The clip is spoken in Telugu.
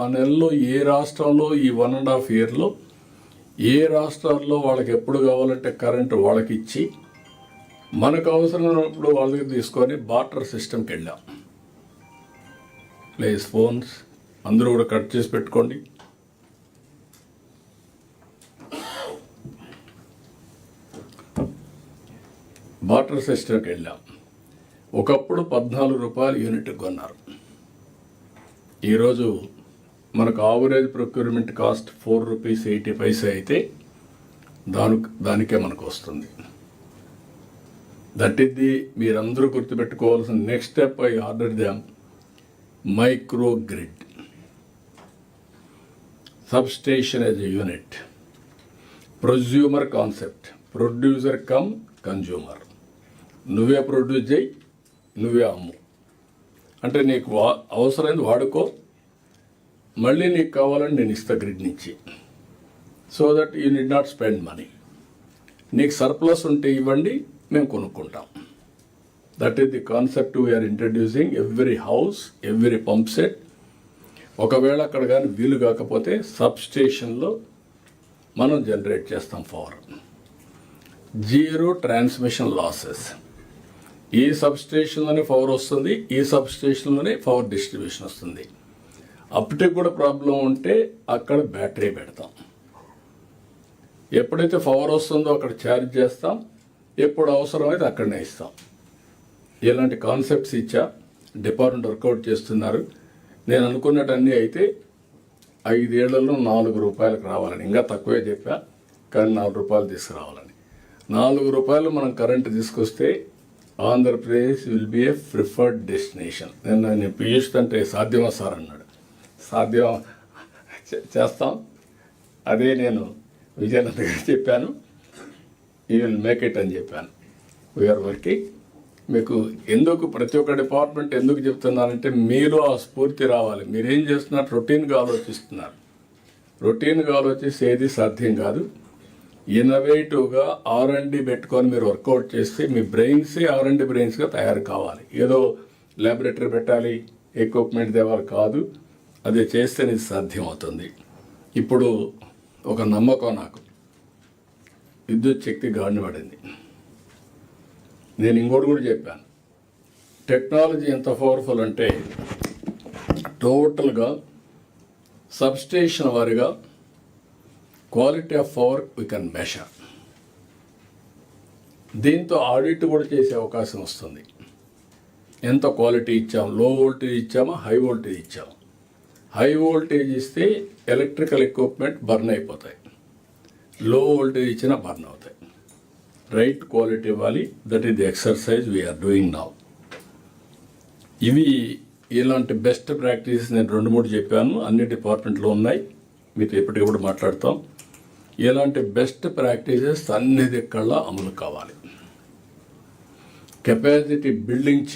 ఆ నెలలో ఏ రాష్ట్రంలో ఈ 1.5 ఇయర్లో ఏ రాష్ట్రాల్లో వాళ్ళకి ఎప్పుడు కావాలంటే కరెంటు వాళ్ళకి ఇచ్చి మనకు అవసరమైనప్పుడు వాళ్ళ దగ్గర తీసుకొని బార్టర్ సిస్టమ్కి వెళ్ళాం. ప్లీజ్ ఫోన్స్ అందరూ కూడా కట్ చేసి పెట్టుకోండి. బార్టర్ సిస్టమ్కి వెళ్ళాం. ఒకప్పుడు 14 రూపాయలు యూనిట్ కొన్నారు. ఈరోజు మనకు average procurement cost 4 rupees 80 paise అయితే దానికే మనకు వస్తుంది. దట్ ఈస్ ది మీరందరూ గుర్తుపెట్టుకోవాల్సిన next step. I order them micro grid substation as a unit, ప్రొజ్యూమర్ concept, producer come consumer. నువ్వే ప్రొడ్యూస్ చేయి, నువ్వే అమ్ము. అంటే నీకు అవసరమైంది వాడుకో, మళ్ళీ నీకు కావాలని నేను ఇస్తా గ్రిడ్ నుంచి. So that you need not spend money. నీకు సర్ప్లస్ ఉంటే ఇవ్వండి, మేము కొనుక్కుంటాం. That is the concept we're introducing. Every house, every pump set. ఒకవేళ అక్కడ కానీ వీలు కాకపోతే సబ్స్టేషన్లో మనం జనరేట్ చేస్తాం పవర్. Zero transmission losses. ఈ సబ్స్టేషన్లోనే పవర్ వస్తుంది, ఈ సబ్స్టేషన్లోనే పవర్ డిస్ట్రిబ్యూషన్ వస్తుంది. అప్పటికి కూడా ప్రాబ్లం ఉంటే అక్కడ బ్యాటరీ పెడతాం. ఎప్పుడైతే పవర్ వస్తుందో అక్కడ ఛార్జ్ చేస్తాం, ఎప్పుడు అవసరమైతే అక్కడనే ఇస్తాం. ఇలాంటి కాన్సెప్ట్స్ ఇచ్చా, డిపార్ట్మెంట్ వర్కౌట్ చేస్తున్నారు. నేను అనుకున్నట్టు అన్నీ అయితే 5 ఏళ్లలో 4 రూపాయలకు రావాలని. ఇంకా తక్కువే చెప్పా, కానీ 4 రూపాయలు తీసుకురావాలని. 4 రూపాయలు మనం కరెంటు తీసుకొస్తే Andhra Pradesh will be A preferred destination. నేను పీయూష్ అంటే సాధ్యమా సార్ అన్నాడు. సాధ్యం చేస్తాం. అదే నేను విజయనంద గారికి చెప్పాను. యూ విల్ మేక్ ఇట్ అని చెప్పాను. We're working. మీకు ఎందుకు ప్రతి ఒక్క డిపార్ట్మెంట్ ఎందుకు చెప్తున్నానంటే మీలో ఆ స్ఫూర్తి రావాలి. మీరేం చేస్తున్నారు? రొటీన్గా ఆలోచిస్తున్నారు. రొటీన్గా ఆలోచిస్తే ఏది సాధ్యం కాదు. ఇన్నోవేటివ్గా R&D పెట్టుకొని మీరు వర్కౌట్ చేస్తే మీ బ్రెయిన్సే R&D బ్రెయిన్స్గా తయారు కావాలి. ఏదో ల్యాబొరేటరీ పెట్టాలి, ఎక్విప్మెంట్ తేవాలి కాదు. అది చేస్తే ఇది సాధ్యం అవుతుంది. ఇప్పుడు ఒక నమ్మకం నాకు, విద్యుత్ శక్తి గాడిన పడింది. నేను ఇంకోటి కూడా చెప్పాను. టెక్నాలజీ ఎంత పవర్ఫుల్ అంటే టోటల్గా సబ్స్టేషన్ వారిగా quality of power we can measure. దీంతో ఆడిట్ కూడా చేసే అవకాశం వస్తుంది. ఎంత క్వాలిటీ ఇచ్చాం, లో వోల్టేజ్ ఇచ్చామా, హై వోల్టేజ్ ఇచ్చాము. హై వోల్టేజ్ ఇస్తే ఎలక్ట్రికల్ ఎక్విప్మెంట్ బర్న్ అయిపోతాయి, లో వోల్టేజ్ ఇచ్చినా బర్న్ అవుతాయి. రైట్ క్వాలిటీ ఇవ్వాలి. That is the exercise we're doing now. ఇలాంటి బెస్ట్ ప్రాక్టీసెస్ నేను 2-3 చెప్పాను. అన్ని డిపార్ట్మెంట్లో ఉన్నాయి. మీతో ఎప్పటికప్పుడు మాట్లాడతాం. ఇలాంటి బెస్ట్ ప్రాక్టీసెస్ అన్ని దిక్కల్లా అమలు కావాలి. Capacity building